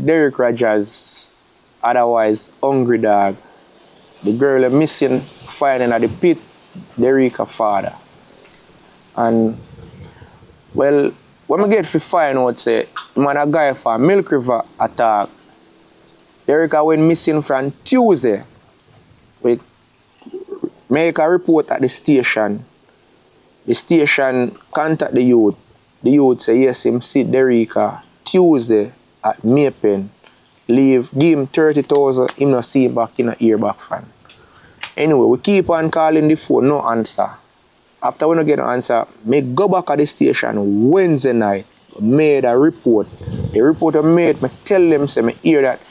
Derek Rogers, otherwise Hungry Dog. The girl missing, finding at the pit, Derek father. And, well, when I get to find out, say, man a guy for Milk River attack, Derek went missing from Tuesday. We make a report at the station. The station contact the youth. The youth say, yes, him see Derek Tuesday at Mapen. Leave, give him 30,000, him not see him back in a ear back fan. Anyway, we keep on calling the phone, no answer. After we don't get no answer, me go back at the station Wednesday night, made a report. The report I made, me tell them, say, me hear that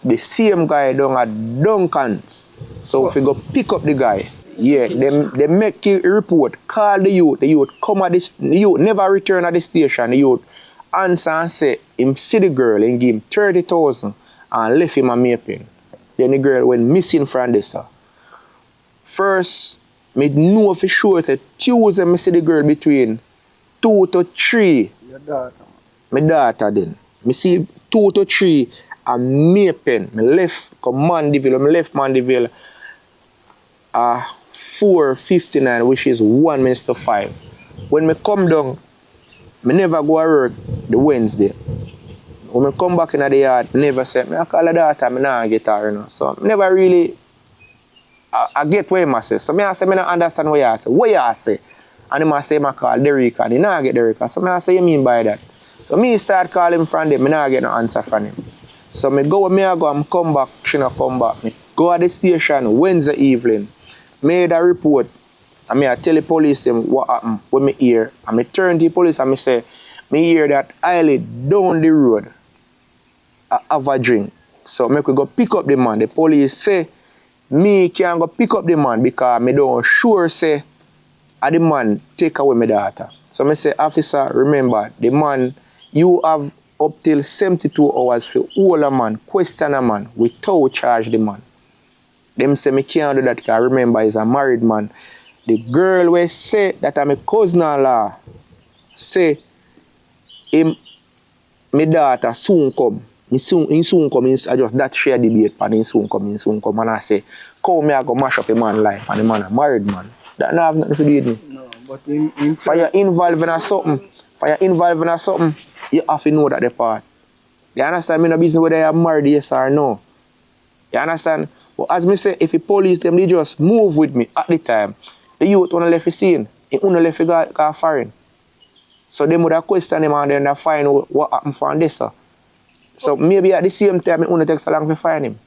the same guy down at Duncan's. So if we go pick up the guy, yeah, they make a report, call the youth come at this, the youth never return at the station, the youth answer and say, him see the girl and give him 30,000 and left him a Mapen. Then the girl went missing from this. First, me know for sure that Tuesday me see the girl between 2 to 3. Your daughter. My daughter then. Me see 2 to 3 and Mapen. Me left Mandeville. Me left Mandeville 4:59, which is 1 minute to 5. When me come down, me never go to work the Wednesday. When I come back in the yard, never say, I call the daughter, I not get her, you know. So I never really I get what I say. So I say, I don't understand what you say. What you say? And I say, I call Derek, and I not get Derek. So I say, you mean by that? So me start calling from them, I not get no answer from him. So I go, and come back, she not come back. I go at the station Wednesday evening, made a report, and I tell the police them what happened when I hear. And I turn to the police and I say, I hear that I live down the road. I have a drink. So I could go pick up the man. The police say, me can't go pick up the man because I don't sure say the man take away my daughter. So I say, officer, remember, the man, you have up till 72 hours for all a man, question a man, without charge the man. Them say, me can't do that because remember, he's a married man. The girl will say that I'm a cousin-in-law, say, my daughter soon come. He soon come, I just that share debate, and he soon come, and I say, come me I go mash up a man's life, and the man a married man. That not have nothing to do with me. No, but in for you involved in something, you have to know that the part. You understand? Me no business whether you are married, yes or no. You understand? But as me say, if the police them, they just move with me at the time. The youth wanna left the scene, he wanna left the go foreign. So they would have questioned him and then they find what happened for this. So maybe at the same time, it only takes so long to find him.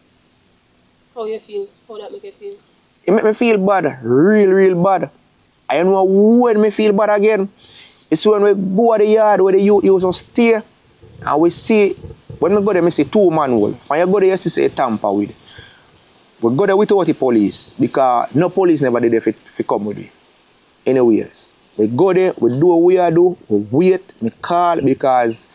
How you feel? How that make you feel? It make me feel bad, real bad. I know when me feel bad again. It's when we go to the yard where the youth used to stay and we see, when we go there, we see 2 manual. When you go there, you see a tamper with. We go there without the police because no police never did if come with it. Anyways, we go there, we do what we do, we wait, we call because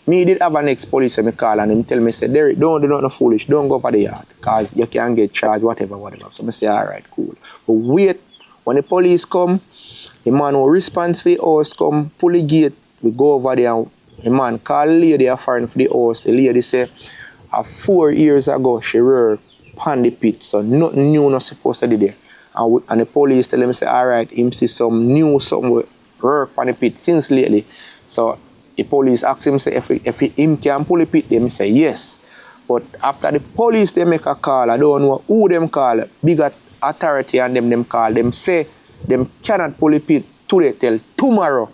me did have an ex-police and me call and him tell me, say, Derek, don't do nothing foolish, don't go for the yard because you can get charged, whatever. So I say, all right, cool. But wait, when the police come, the man who responds for the house come, pull the gate, we go over there and the man call the lady a foreign for the house. The lady say, 4 years ago, she worked on the pit, so nothing new not supposed to be there. And the police tell him, say, all right, him see something work on the pit since lately. So the police ask him, say, if him can pull the pit, they say yes. But after the police, they make a call, I don't know who them call, bigger authority and them call, them say, them cannot pull the pit today till tomorrow.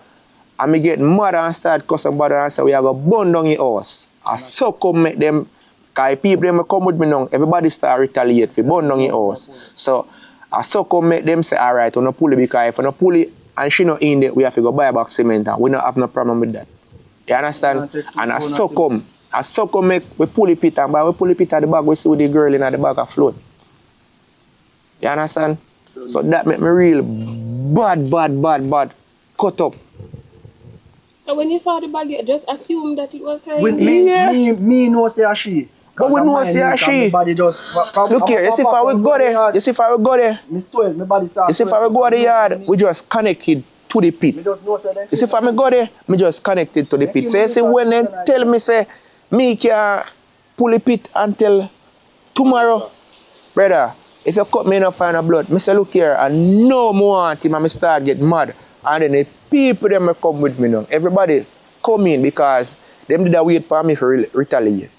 And me get mad and start cussing bad and say, we have a burn down in house. I so come make them, because people them come with me now, everybody start retaliate for burn down in house. So I so come make them say, all right, we don't pull it because if we don't pull it and she not in there, we have to go buy back cement and we don't have no problem with that. You understand? And I so come make we pull the pit and we pull the pit at the back, we see with the girl in the back of float. You understand? So that make me real bad cut up. So when you saw the bag, you just assume that it was her? Me know say she. But we know say she. Look here, you see if I will go there, you see if I will go there, you see if I will go to the yard, we just connected to the pit. You see if I will go there, me just connected to the pit. So you see when they tell me say, me can pull it until tomorrow. Brother, if you cut me enough find a blood, I say look here, and no more want him and I start get mad. And then the people them will come with me now. Everybody come in because them did a wait for me for retaliate.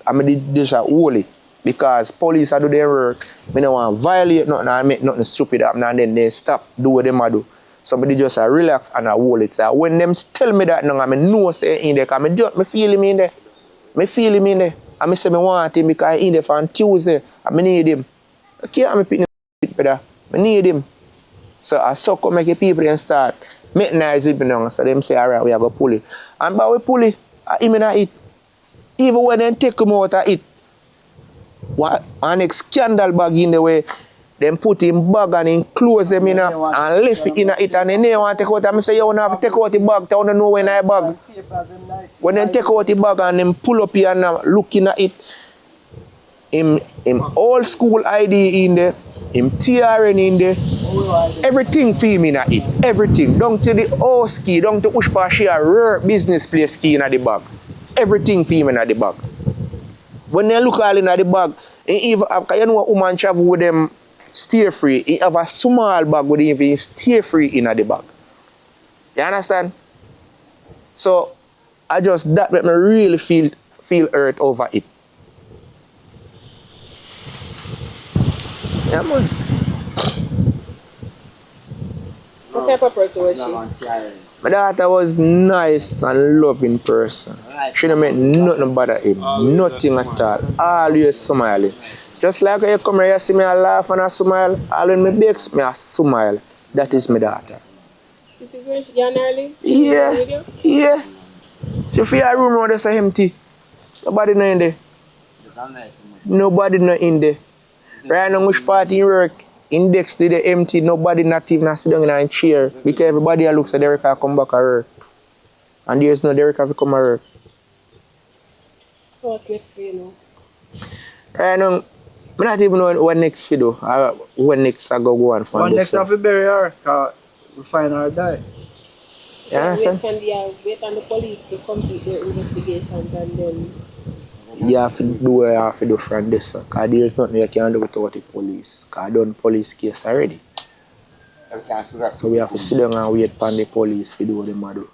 And I did just hold it. Because police do their work. I don't want to violate nothing and make nothing stupid happen and then they stop do what they do. Somebody just relax and hold it. So when them tell me that now, I know say in there because I feel him in there. I feel him in there. And I say I want him because in there for on Tuesday and I need him. I can't pick him better. I need him. So I suck up make the people and start make nice with me now. So them say alright, we are going to pull it. And by we pull it, him not eat. Even when they take him out of it. What an next scandal bag in the way, them put him bag and him close them in and left it in it and they want to take out. I say you have to take out the bag, you don't know when I bag. When they take out the bag and them pull up here and looking at it, him old school ID in there, him TRN in there, everything for him in it, everything. Down to the house key, down to Ushpa share business place key in the bag. Everything for him in the bag. When they look all in the bag, even you know a woman travel with them stay free, he have a small bag with him stay free in the bag. You understand? So I just that make me really feel hurt over it. Yeah man. What type of person was she? My daughter was nice and loving person. She didn't make nothing bother him. Nothing at all. Always smiling. Just like when you come here, you see me I laugh and I smile. All when me bakes, me I smile. That is my daughter. This is where you're early? Yeah. Yeah. So for your room, just empty. Nobody no in there. Nobody no in there. Right now, which party you work? Index to the empty, nobody not even sit down in a chair because everybody looks at Derek come back at work. And there's no Derek to come at work. So what's next for you now? Right now, I not even know what next for do. What next I go on for. What next I bury her? Because we find her die. You understand? Wait on the police to complete their investigations and then... You have to do what you have to do from this. Because there's nothing you can do without the police. Because I done police case already. So we have to sit down and wait for the police to do what they do.